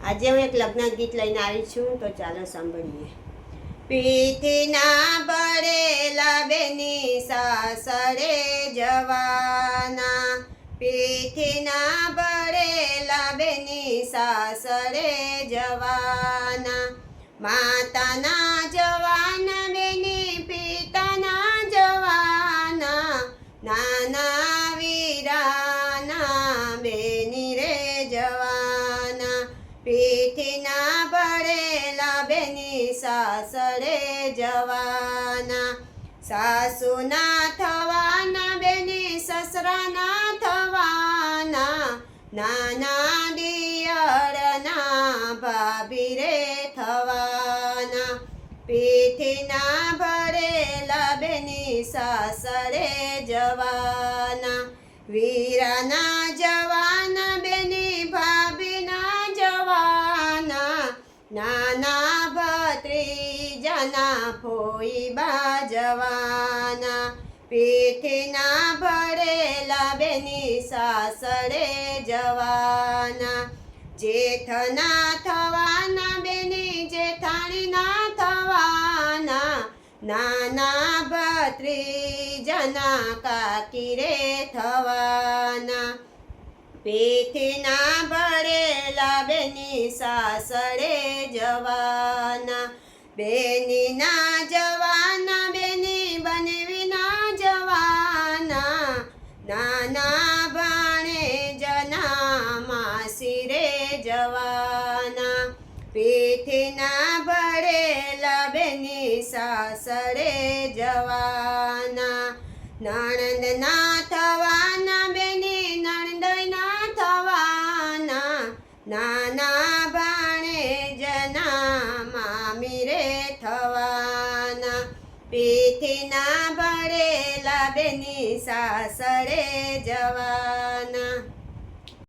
આજે હું એક લગ્ન ગીત લઈને આવી છું, તો ચાલો સાંભળીએ. પીઠીના ભરેલા બેની સાસરે જવાના, પીઠીના ભરેલા બેની સાસરે જવાના. માતાના જવાના બેની પિતાના જવાના, નાના વીરાના બેની રે જવાના. પીઠીના ભરેલા બેની સાસરે જવાના, સાસુના થવાના બેની સસરાના થવાના, નાના દિયરના ભાભી રે થવાના. પીઠીના ભરેલા બેની સાસરે જવાના, વીરાના જવાના બેની ભાભીના જવાના, નાના ભત્રીજાના ફોઈબા જવાના. પીઠીના ભરેલા બેની સાસરે જવાના, જેઠના થવાના બેની જેઠાણીના થવાના, નાના ભત્રીજાના કાકી રે થવાના. પીઠીના ભરેલા બેની સાસરે જવાના, બેનીના જવાના બેની બનેવીના જવાના, નાના ભાણેજના માસી રે જવાના. પીઠીના ભરેલા બેની સાસરે જવાના, નણંદના થવાના બેની નણંદના થવાના, નાના ભાણેજના મામી રે થવાના. પીઠીના ભરેલા બેની સાસરે જવાના.